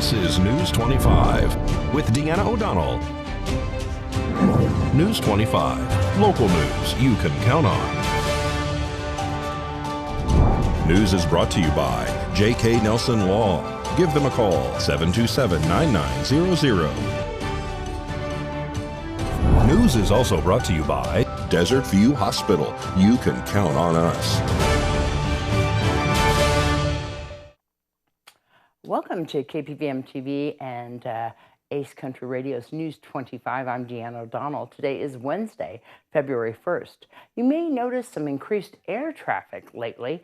This is News 25 with Deanna O'Donnell. News 25, local news you can count on. News is brought to you by J.K. Nelson Law. Give them a call, 727-9900. News is also brought to you by Desert View Hospital. You can count on us. Welcome to KPVM TV and Ace Country Radio's News 25. I'm Deanna O'Donnell. Today is Wednesday, February 1st. You may notice some increased air traffic lately.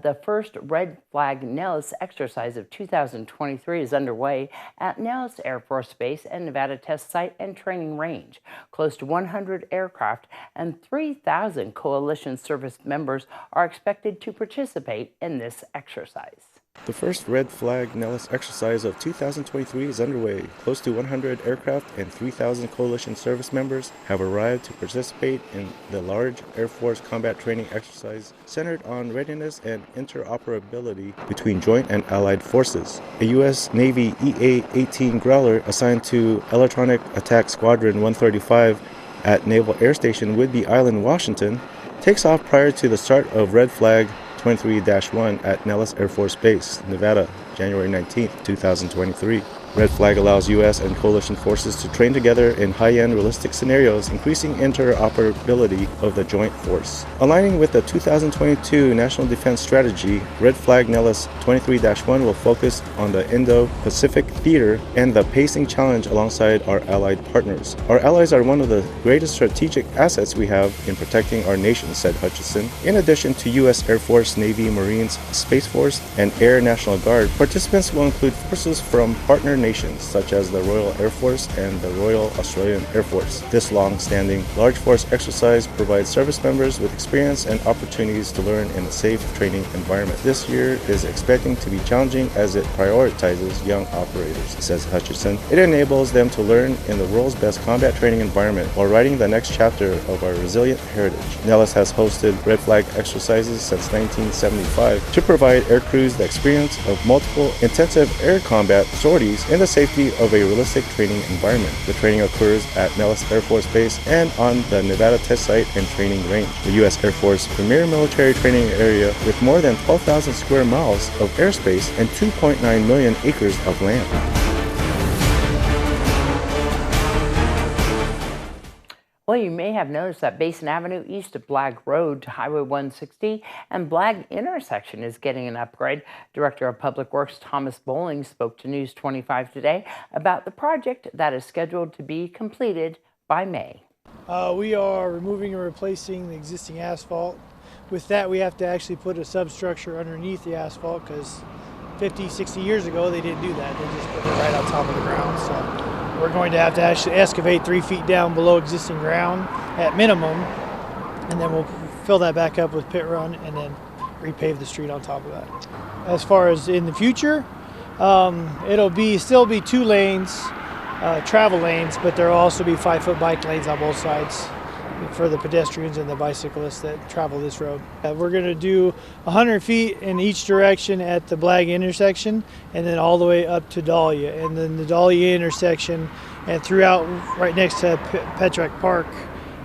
The first Red Flag Nellis exercise of 2023 is underway at Nellis Air Force Base and Nevada Test Site and Training Range. Close to 100 aircraft and 3,000 coalition service members are expected to participate in this exercise. The first Red Flag Nellis exercise of 2023 is underway. Close to 100 aircraft and 3,000 coalition service members have arrived to participate in the large Air Force combat training exercise centered on readiness and interoperability between joint and allied forces. A U.S. Navy EA-18 Growler assigned to Electronic Attack Squadron 135 at Naval Air Station Whidbey Island, Washington, takes off prior to the start of Red Flag 23-1 at Nellis Air Force Base, Nevada, January 19, 2023. Red Flag allows U.S. and coalition forces to train together in high-end realistic scenarios, increasing interoperability of the joint force. Aligning with the 2022 National Defense Strategy, Red Flag Nellis 23-1 will focus on the Indo-Pacific theater and the pacing challenge alongside our allied partners. Our allies are one of the greatest strategic assets we have in protecting our nation, said Hutchison. In addition to U.S. Air Force, Navy, Marines, Space Force, and Air National Guard, participants will include forces from partner nations such as the Royal Air Force and the Royal Australian Air Force. This long-standing large force exercise provides service members with experience and opportunities to learn in a safe training environment. This year is expecting to be challenging as it prioritizes young operators, says Hutchison. It enables them to learn in the world's best combat training environment while writing the next chapter of our resilient heritage. Nellis has hosted Red Flag exercises since 1975 to provide air crews the experience of multiple intensive air combat sorties in the safety of a realistic training environment. The training occurs at Nellis Air Force Base and on the Nevada Test Site and Training Range, the U.S. Air Force premier military training area with more than 12,000 square miles of airspace and 2.9 million acres of land. Well, you may have noticed that Basin Avenue east of Blagg Road to Highway 160 and Blagg intersection is getting an upgrade. Director of Public Works Thomas Bowling spoke to News 25 today about the project that is scheduled to be completed by May. We are removing and replacing the existing asphalt. With that, we have to actually put a substructure underneath the asphalt because 50, 60 years ago they didn't do that. They just put it right on top of the ground. So we're going to have to actually excavate 3 feet down below existing ground at minimum, and then we'll fill that back up with pit run and then repave the street on top of that. As far as in the future, it'll still be 2 lanes, travel lanes, but there'll also be 5-foot bike lanes on both sides for the pedestrians and the bicyclists that travel this road. We're going to do 100 feet in each direction at the Blagg intersection and then all the way up to Dahlia. And then the Dahlia intersection and throughout right next to Petrick Park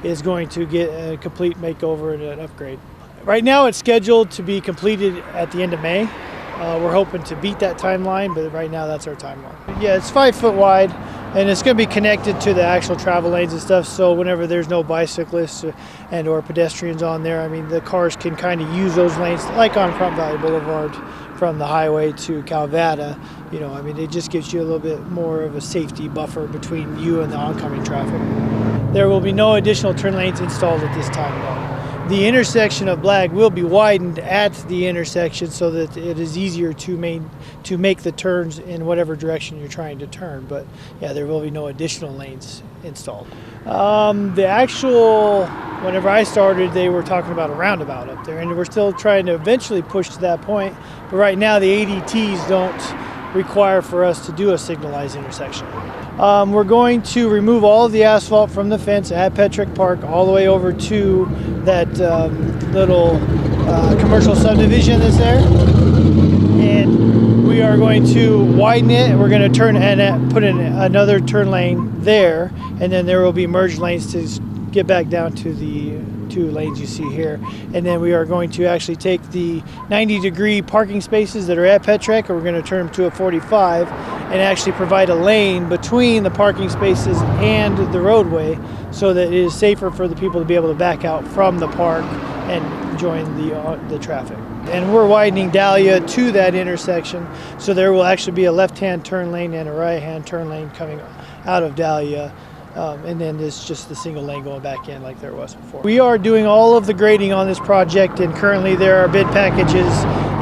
is going to get a complete makeover and an upgrade. Right now it's scheduled to be completed at the end of May. We're hoping to beat that timeline, but right now that's our timeline. Yeah, it's 5 foot wide, and it's going to be connected to the actual travel lanes and stuff, so whenever there's no bicyclists and or pedestrians on there, I mean, the cars can kind of use those lanes, like on Front Valley Boulevard from the highway to Calvada. You know, I mean, it just gives you a little bit more of a safety buffer between you and the oncoming traffic. There will be no additional turn lanes installed at this time, though. The intersection of Blagg will be widened at the intersection so that it is easier to make the turns in whatever direction you're trying to turn. But yeah, there will be no additional lanes installed. Whenever I started, they were talking about a roundabout up there, and we're still trying to eventually push to that point. But right now, the ADTs don't require for us to do a signalized intersection. We're going to remove all of the asphalt from the fence at Petrick Park all the way over to that little commercial subdivision that's there. And we We are going to widen it. We're going to turn and put in another turn lane there, and then there will be merged lanes to get back down to the 2 lanes you see here. And then we are going to actually take the 90-degree parking spaces that are at Petrec, and we're going to turn them to a 45 and actually provide a lane between the parking spaces and the roadway so that it is safer for the people to be able to back out from the park and join the traffic. And we're widening Dahlia to that intersection, so there will actually be a left-hand turn lane and a right-hand turn lane coming out of Dahlia. And then there's just the single lane going back in like there was before. We are doing all of the grading on this project, and currently there are bid packages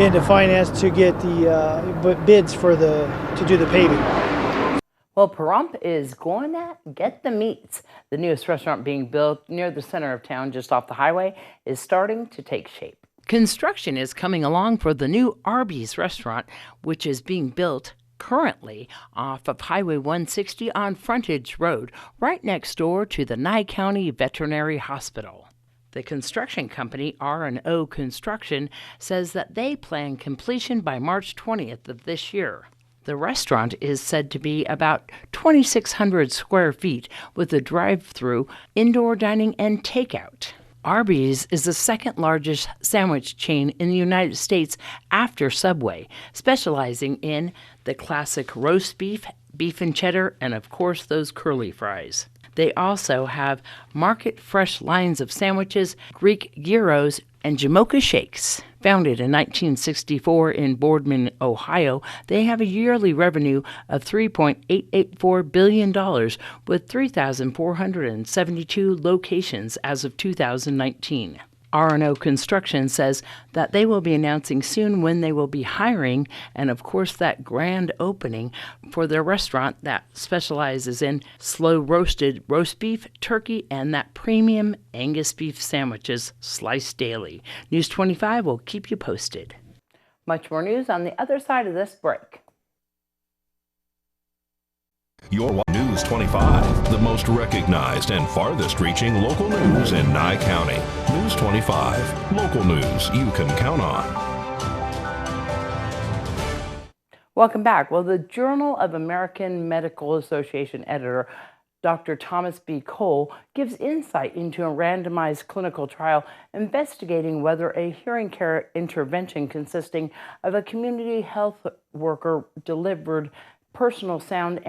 into finance to get the bids to do the paving. Well, Pahrump is going to get the meats. The newest restaurant being built near the center of town, just off the highway, is starting to take shape. Construction is coming along for the new Arby's restaurant, which is being built currently off of Highway 160 on Frontage Road, right next door to the Nye County Veterinary Hospital. The construction company, R&O Construction, says that they plan completion by March 20th of this year. The restaurant is said to be about 2,600 square feet with a drive-through, indoor dining, and takeout. Arby's is the second largest sandwich chain in the United States after Subway, specializing in the classic roast beef, beef and cheddar, and of course those curly fries. They also have market fresh lines of sandwiches, Greek gyros, and Jamocha shakes. Founded in 1964 in Boardman, Ohio, they have a yearly revenue of $3.884 billion with 3,472 locations as of 2019. R&O Construction says that they will be announcing soon when they will be hiring, and of course that grand opening for their restaurant that specializes in slow roasted roast beef, turkey, and that premium Angus beef sandwiches sliced daily. News 25 will keep you posted. Much more news on the other side of this break. Your News 25, the most recognized and farthest reaching local news in Nye County. News 25, local news you can count on. Welcome back. Well, the Journal of American Medical Association editor, Dr. Thomas B. Cole, gives insight into a randomized clinical trial investigating whether a hearing care intervention consisting of a community health worker delivered personal sound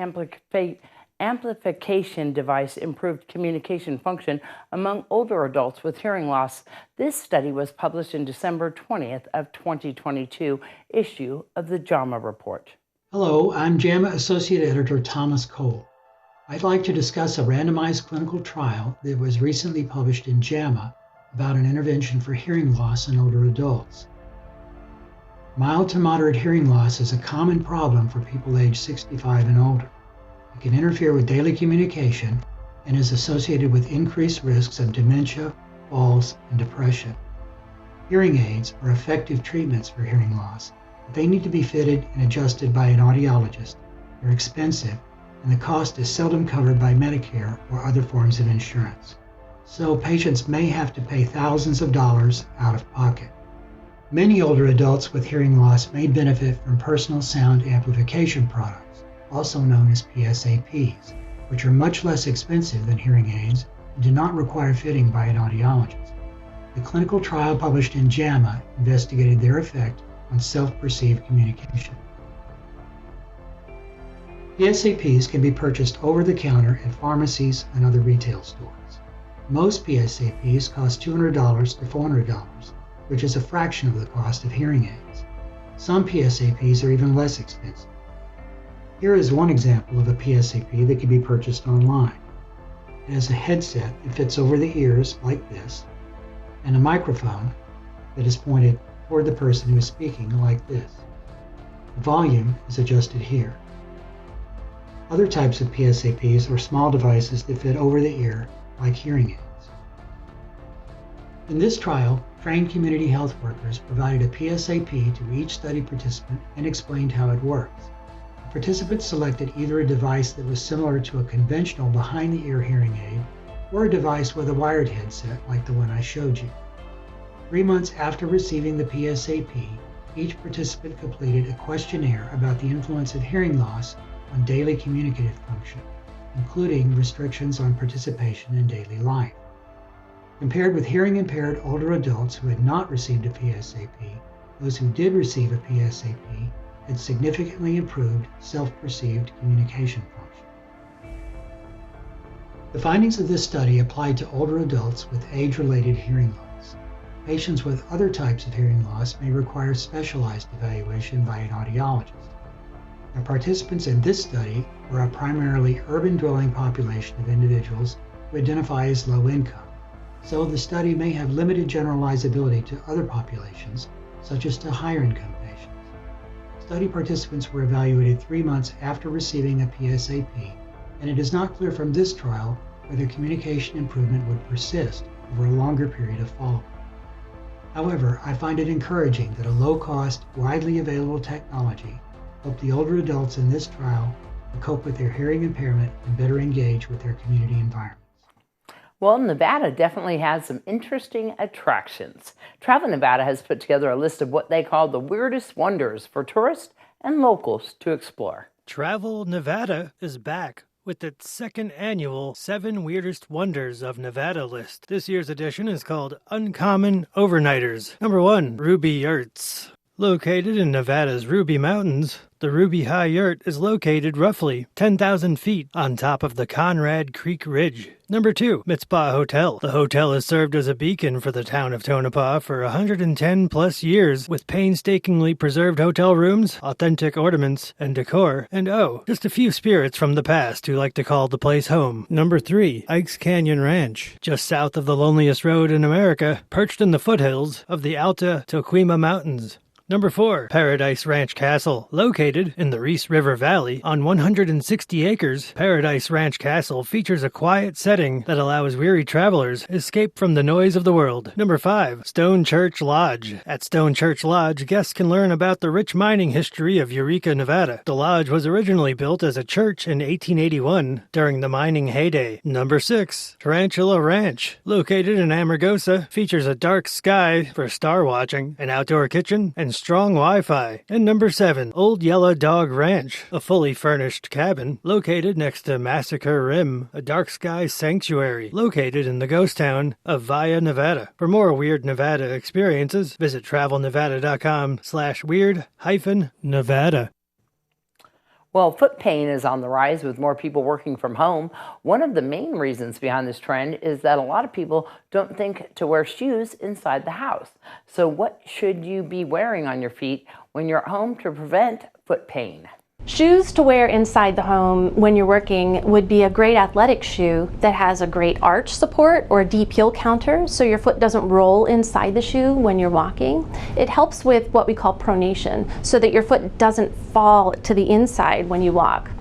amplification device improved communication function among older adults with hearing loss. This study was published in December 20th of 2022 issue of the JAMA Report. Hello, I'm JAMA Associate Editor Thomas Cole. I'd like to discuss a randomized clinical trial that was recently published in JAMA about an intervention for hearing loss in older adults. Mild to moderate hearing loss is a common problem for people aged 65 and older. It can interfere with daily communication and is associated with increased risks of dementia, falls, and depression. Hearing aids are effective treatments for hearing loss, but they need to be fitted and adjusted by an audiologist. They're expensive, and the cost is seldom covered by Medicare or other forms of insurance. So patients may have to pay thousands of dollars out of pocket. Many older adults with hearing loss may benefit from personal sound amplification products, also known as PSAPs, which are much less expensive than hearing aids and do not require fitting by an audiologist. The clinical trial published in JAMA investigated their effect on self-perceived communication. PSAPs can be purchased over the counter at pharmacies and other retail stores. Most PSAPs cost $200 to $400, which is a fraction of the cost of hearing aids. Some PSAPs are even less expensive. Here is one example of a PSAP that can be purchased online. It has a headset that fits over the ears like this, and a microphone that is pointed toward the person who is speaking like this. The volume is adjusted here. Other types of PSAPs are small devices that fit over the ear like hearing aids. In this trial, trained community health workers provided a PSAP to each study participant and explained how it works. The participants selected either a device that was similar to a conventional behind-the-ear hearing aid or a device with a wired headset like the one I showed you. 3 months after receiving the PSAP, each participant completed a questionnaire about the influence of hearing loss on daily communicative function, including restrictions on participation in daily life. Compared with hearing impaired older adults who had not received a PSAP, those who did receive a PSAP had significantly improved self-perceived communication function. The findings of this study applied to older adults with age-related hearing loss. Patients with other types of hearing loss may require specialized evaluation by an audiologist. The participants in this study were a primarily urban-dwelling population of individuals who identify as low income, so the study may have limited generalizability to other populations, such as to higher income patients. Study participants were evaluated 3 months after receiving a PSAP, and it is not clear from this trial whether communication improvement would persist over a longer period of follow-up. However, I find it encouraging that a low-cost, widely available technology helped the older adults in this trial to cope with their hearing impairment and better engage with their community environments. Well, Nevada definitely has some interesting attractions. Travel Nevada has put together a list of what they call the weirdest wonders for tourists and locals to explore. Travel Nevada is back with its second annual 7 Weirdest Wonders of Nevada list. This year's edition is called Uncommon Overnighters. Number 1, Ruby Yurts. Located in Nevada's Ruby Mountains, the Ruby High Yurt is located roughly 10,000 feet on top of the Conrad Creek Ridge. Number 2, Mitspa Hotel. The hotel has served as a beacon for the town of Tonopah for 110 plus years, with painstakingly preserved hotel rooms, authentic ornaments and decor, and just a few spirits from the past who like to call the place home. Number 3, Ike's Canyon Ranch. Just south of the loneliest road in America, perched in the foothills of the Alta Toquima Mountains. Number 4, Paradise Ranch Castle. Located in the Reese River Valley on 160 acres, Paradise Ranch Castle features a quiet setting that allows weary travelers escape from the noise of the world. Number 5, Stone Church Lodge. At Stone Church Lodge, guests can learn about the rich mining history of Eureka, Nevada. The lodge was originally built as a church in 1881 during the mining heyday. Number 6, Tarantula Ranch. Located in Amargosa, features a dark sky for star watching, an outdoor kitchen, and strong Wi-Fi. And number 7, Old Yellow Dog Ranch, a fully furnished cabin located next to Massacre Rim, a dark sky sanctuary located in the ghost town of Via, Nevada. For more weird Nevada experiences, visit travelnevada.com/weird-Nevada. Well, foot pain is on the rise with more people working from home. One of the main reasons behind this trend is that a lot of people don't think to wear shoes inside the house. So what should you be wearing on your feet when you're at home to prevent foot pain? Shoes to wear inside the home when you're working would be a great athletic shoe that has a great arch support or a deep heel counter so your foot doesn't roll inside the shoe when you're walking. It helps with what we call pronation so that your foot doesn't fall to the inside when you walk.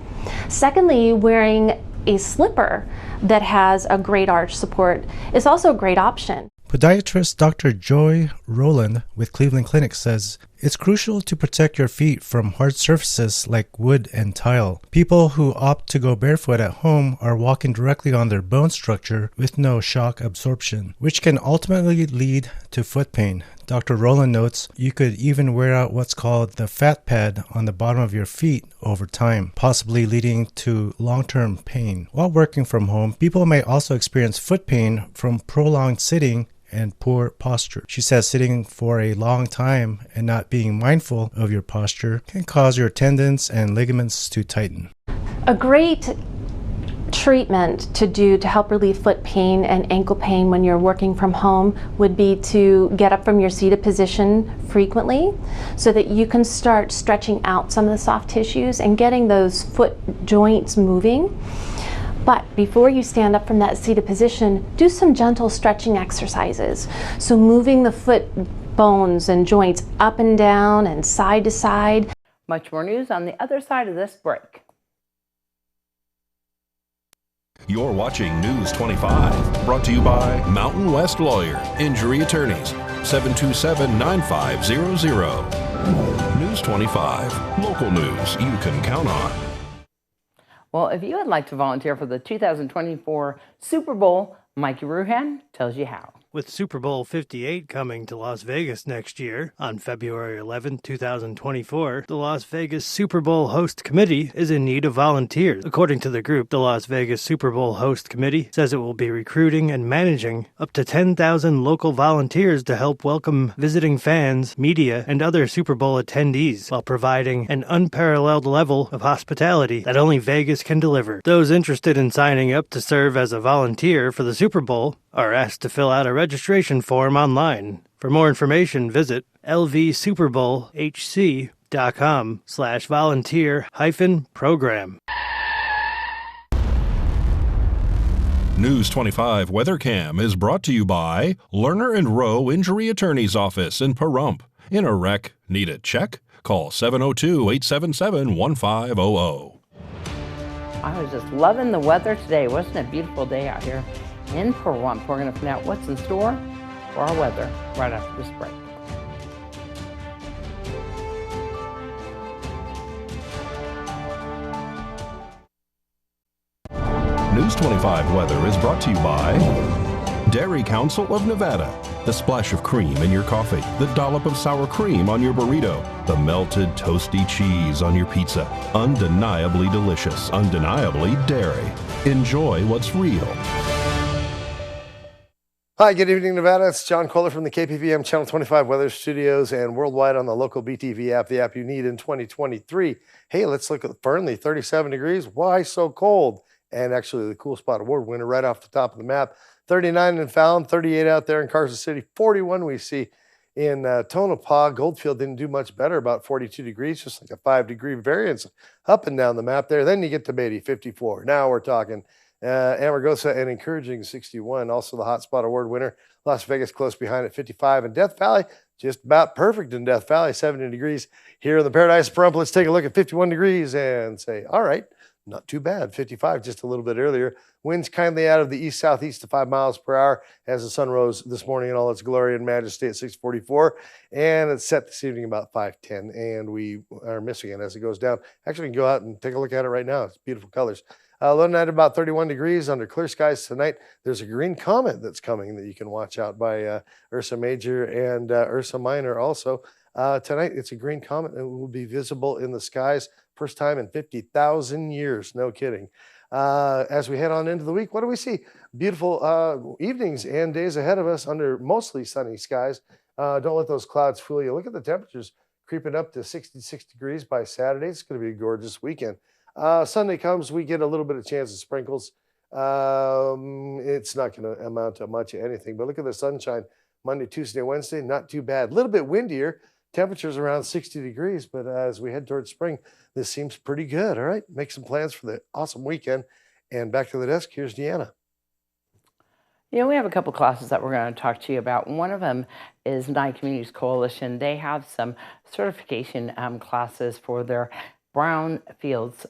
Secondly, wearing a slipper that has a great arch support is also a great option. Podiatrist Dr. Joy Rowland with Cleveland Clinic says, it's crucial to protect your feet from hard surfaces like wood and tile. People who opt to go barefoot at home are walking directly on their bone structure with no shock absorption, which can ultimately lead to foot pain. Dr. Rowland notes you could even wear out what's called the fat pad on the bottom of your feet over time, possibly leading to long-term pain. While working from home, people may also experience foot pain from prolonged sitting and poor posture. She says sitting for a long time and not being mindful of your posture can cause your tendons and ligaments to tighten. A great treatment to do to help relieve foot pain and ankle pain when you're working from home would be to get up from your seated position frequently so that you can start stretching out some of the soft tissues and getting those foot joints moving. But before you stand up from that seated position, do some gentle stretching exercises. So moving the foot bones and joints up and down and side to side. Much more news on the other side of this break. You're watching News 25, brought to you by Mountain West Lawyer, Injury Attorneys, 727-9500. News 25, local news you can count on. Well, if you would like to volunteer for the 2024 Super Bowl, Mikey Ruhan tells you how. with Super Bowl 58 coming to Las Vegas next year. On February 11, 2024, the Las Vegas Super Bowl Host Committee is in need of volunteers. According to the group, the Las Vegas Super Bowl Host Committee says it will be recruiting and managing up to 10,000 local volunteers to help welcome visiting fans, media, and other Super Bowl attendees, while providing an unparalleled level of hospitality that only Vegas can deliver. Those interested in signing up to serve as a volunteer for the Super Bowl are asked to fill out a registration form online. For more information, visit lvsuperbowl.com/volunteer-program. News 25 WeatherCam is brought to you by Lerner and Rowe Injury Attorney's Office in Pahrump. In a wreck, need a check? Call 702-877-1500. I was just loving the weather today. Wasn't it a beautiful day out here in Pahrump? We're going to find out what's in store for our weather right after this break. News 25 weather is brought to you by Dairy Council of Nevada. The splash of cream in your coffee, the dollop of sour cream on your burrito, the melted toasty cheese on your pizza. Undeniably delicious, undeniably dairy. Enjoy what's real. Hi, good evening, Nevada. It's John Kohler from the KPVM Channel 25 Weather Studios and worldwide on the local BTV app, the app you need in 2023. Hey, let's look at Fernley, 37 degrees. Why so cold? And actually the Cool Spot Award winner right off the top of the map. 39 in Fallon, 38 out there in Carson City, 41 we see in Tonopah. Goldfield didn't do much better, about 42 degrees, just like a 5-degree variance up and down the map there. Then you get to Beatty, 54. Now we're talking Amargosa, an encouraging 61. Also the Hot Spot Award winner, Las Vegas close behind at 55. And Death Valley, just about perfect in Death Valley, 70 degrees. Here in the Paradise of Pahrump, let's take a look at 51 degrees and say, all right, not too bad. 55 just a little bit earlier. Winds kindly out of the east-southeast to 5 miles per hour as the sun rose this morning in all its glory and majesty at 6:44. And it's set this evening about 5:10. And we are missing it as it goes down. Actually, we can go out and take a look at it right now. It's beautiful colors. Low night about 31 degrees under clear skies tonight. There's a green comet that's coming that you can watch out by Ursa Major and Ursa Minor also. Tonight, it's a green comet and it will be visible in the skies. First time in 50,000 years. No kidding. As we head on into the week, what do we see? Beautiful evenings and days ahead of us under mostly sunny skies. Don't let those clouds fool you. Look at the temperatures creeping up to 66 degrees by Saturday. It's going to be a gorgeous weekend. Sunday comes, we get a little bit of chance of sprinkles. It's not going to amount to much of anything, but look at the sunshine. Monday, Tuesday, Wednesday, not too bad. A little bit windier. Temperatures around 60 degrees, but as we head towards spring, this seems pretty good. All right, make some plans for the awesome weekend. And back to the desk, here's Deanna. You know, we have a couple classes that we're going to talk to you about. One of them is Nye Communities Coalition. They have some certification classes for their Brownfields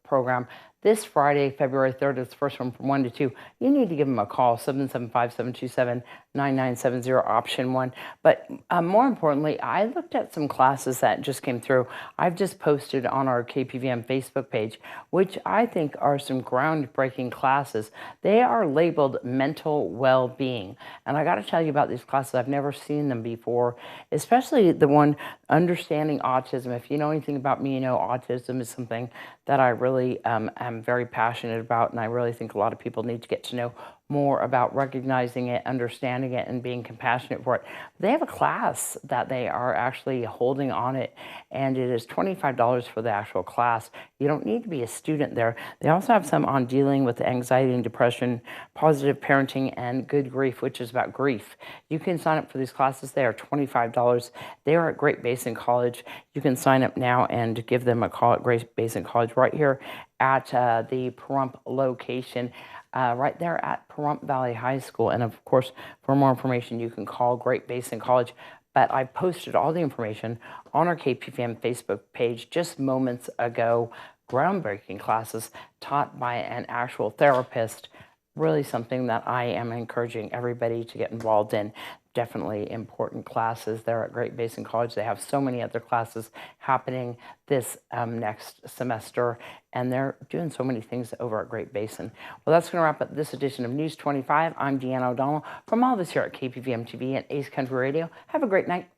program. This Friday, February 3rd, is the first one from 1 to 2. You need to give them a call, 775-727-9970, option 1. But more importantly, I looked at some classes that just came through. I've just posted on our KPVM Facebook page, which I think are some groundbreaking classes. They are labeled mental well-being. And I got to tell you about these classes. I've never seen them before, especially the one, Understanding Autism. If you know anything about me, you know autism is something that I really am very passionate about, and I really think a lot of people need to get to know more about recognizing it, understanding it, and being compassionate for it. They have a class that they are actually holding on it, and it is $25 for the actual class. You don't need to be a student there. They also have some on dealing with anxiety and depression, positive parenting, and good grief, which is about grief. You can sign up for these classes. They are $25. They are at Great Basin College. You can sign up now and give them a call at Great Basin College right here at the Pahrump location. Right there at Pahrump Valley High School. And of course, for more information, you can call Great Basin College. But I posted all the information on our KPVM Facebook page just moments ago. Groundbreaking classes taught by an actual therapist. Really something that I am encouraging everybody to get involved in. definitely important classes there at Great Basin College. They have so many other classes happening this next semester, and they're doing so many things over at Great Basin. Well, that's going to wrap up this edition of News 25. I'm Deanna O'Donnell. From all of us here at KPVM TV and Ace Country Radio, have a great night.